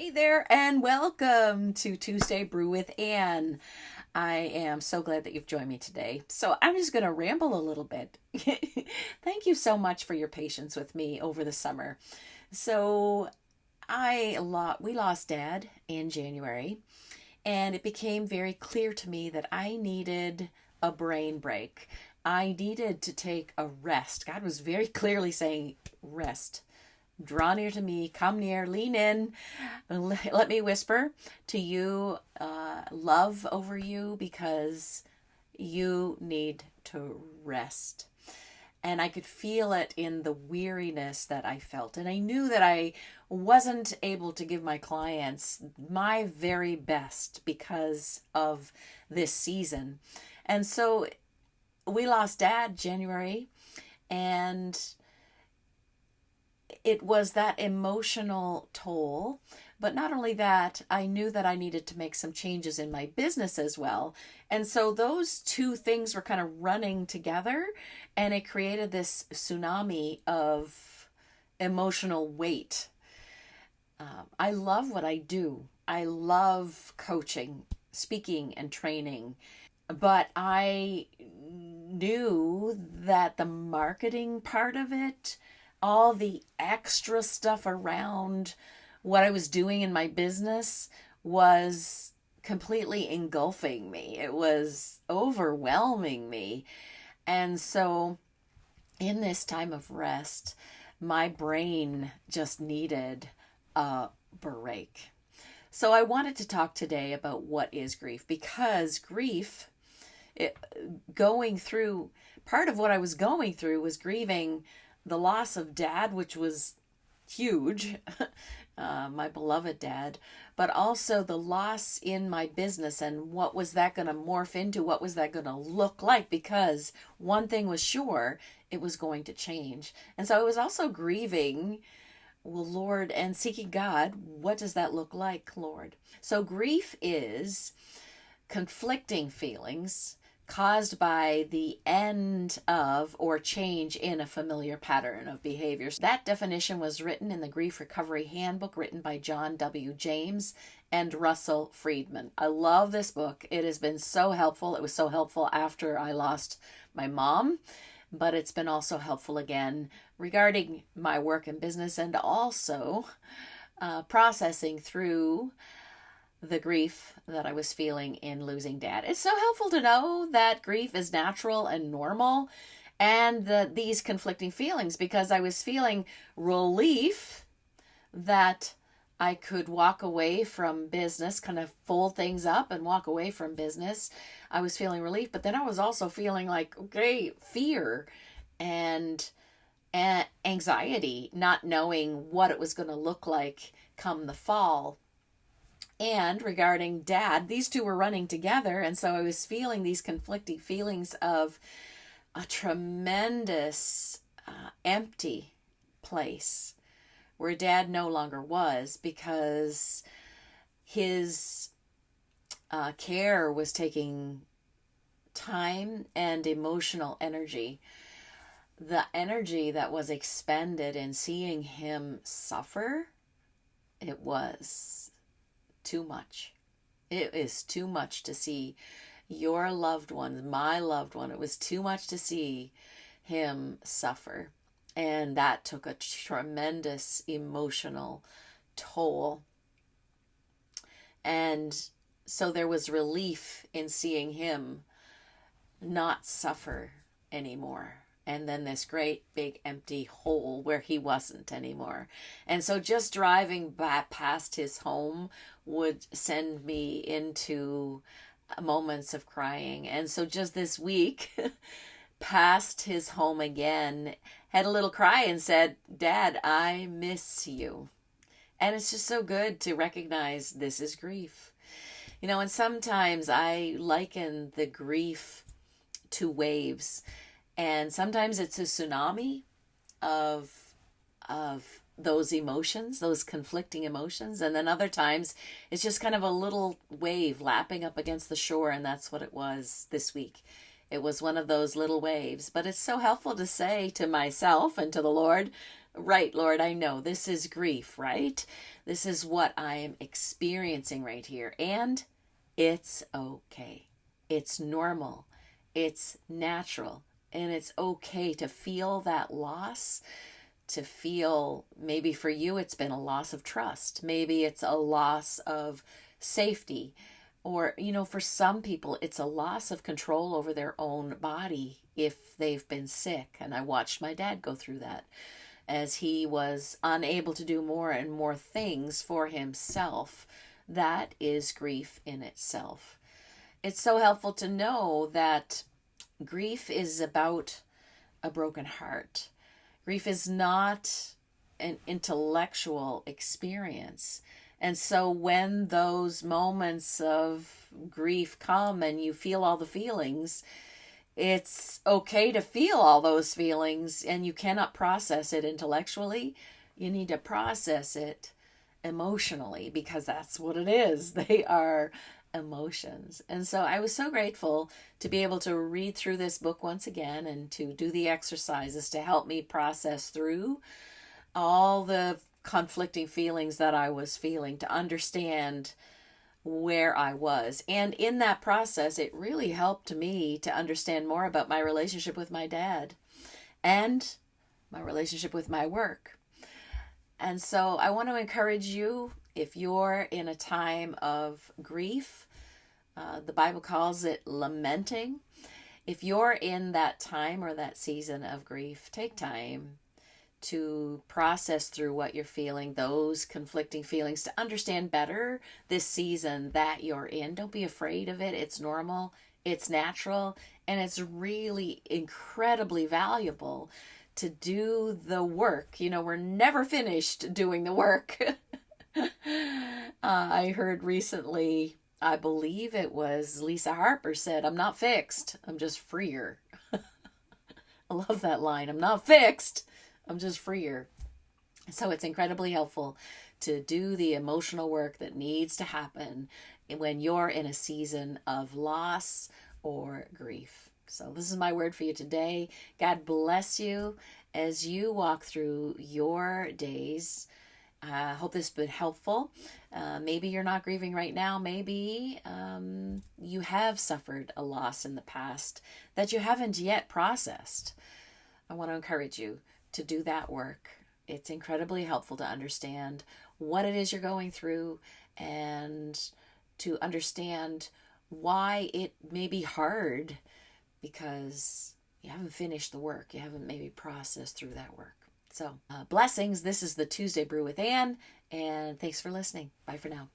Hey there, and welcome to Tuesday Brew with Anne. I am so glad that you've joined me today. So, I'm just going to ramble a little bit. Thank you so much for your patience with me over the summer. So, we lost Dad in January, and it became very clear to me that I needed a brain break. I needed to take a rest. God was very clearly saying, rest. Draw near to me, come near, lean in, let me whisper to you love over you because you need to rest. And I could feel it in the weariness that I felt. And I knew that I wasn't able to give my clients my very best because of this season. And so we lost Dad January, and it was that emotional toll. But not only that, I knew that I needed to make some changes in my business as well. And so those two things were kind of running together, and it created this tsunami of emotional weight. I love what I do. I love coaching, speaking, and training. But I knew that the marketing part of it, all the extra stuff around what I was doing in my business, was completely engulfing me. It was overwhelming me. And so, in this time of rest, my brain just needed a break. So, I wanted to talk today about what is grief, because grief, it, going through, part of what I was going through was grieving the loss of Dad, which was huge, my beloved Dad, but also the loss in my business and what was that going to morph into, what was that going to look like, because one thing was sure, it was going to change. And so I was also grieving, well, Lord, and seeking God, what does that look like, Lord? So grief is conflicting feelings caused by the end of or change in a familiar pattern of behaviors. That definition was written in the Grief Recovery Handbook, written by John W. James and Russell Friedman. I love this book. It has been so helpful. It was so helpful after I lost my mom, but it's been also helpful again regarding my work and business, and also processing through the grief that I was feeling in losing Dad. It's so helpful to know that grief is natural and normal, and these conflicting feelings, because I was feeling relief that I could walk away from business, kind of fold things up and walk away from business. I was feeling relief, but then I was also feeling like, okay, fear and anxiety, not knowing what it was going to look like come the fall. And regarding Dad, these two were running together. And so I was feeling these conflicting feelings of a tremendous empty place where Dad no longer was, because his care was taking time and emotional energy. The energy that was expended in seeing him suffer, it was too much. It is too much to see your loved one, my loved one. It was too much to see him suffer. And that took a tremendous emotional toll. And so there was relief in seeing him not suffer anymore. And then this great big empty hole where he wasn't anymore. And so just driving back past his home would send me into moments of crying. And so just this week, past his home again, had a little cry and said, Dad, I miss you. And it's just so good to recognize this is grief. You know, and sometimes I liken the grief to waves. And sometimes it's a tsunami of those emotions, those conflicting emotions. And then other times it's just kind of a little wave lapping up against the shore. And that's what it was this week. It was one of those little waves. But it's so helpful to say to myself and to the Lord, Right, Lord, I know this is grief, right? This is what I am experiencing right here. And it's okay. It's normal. It's natural. And it's okay to feel that loss, to feel maybe for you it's been a loss of trust. Maybe it's a loss of safety. Or, for some people, it's a loss of control over their own body if they've been sick. And I watched my dad go through that as he was unable to do more and more things for himself. That is grief in itself. It's so helpful to know that grief is about a broken heart. Grief is not an intellectual experience. And so when those moments of grief come and you feel all the feelings, it's okay to feel all those feelings, and you cannot process it intellectually. You need to process it emotionally, because that's what it is. They are emotions. And so I was so grateful to be able to read through this book once again and to do the exercises to help me process through all the conflicting feelings that I was feeling, to understand where I was. And in that process, it really helped me to understand more about my relationship with my dad and my relationship with my work. And so I want to encourage you, if you're in a time of grief, the Bible calls it lamenting. If you're in that time or that season of grief, take time to process through what you're feeling, those conflicting feelings, to understand better this season that you're in. Don't be afraid of it. It's normal, it's natural, and it's really incredibly valuable to do the work. We're never finished doing the work. I heard recently, I believe it was Lisa Harper said, "I'm not fixed, I'm just freer." I love that line. I'm not fixed, I'm just freer. So it's incredibly helpful to do the emotional work that needs to happen when you're in a season of loss or grief. So this is my word for you today. God bless you as you walk through your days. I hope this has been helpful. Maybe you're not grieving right now. Maybe you have suffered a loss in the past that you haven't yet processed. I want to encourage you to do that work. It's incredibly helpful to understand what it is you're going through and to understand why it may be hard, because you haven't finished the work. You haven't maybe processed through that work. So blessings. This is the Tuesday Brew with Ann, and thanks for listening. Bye for now.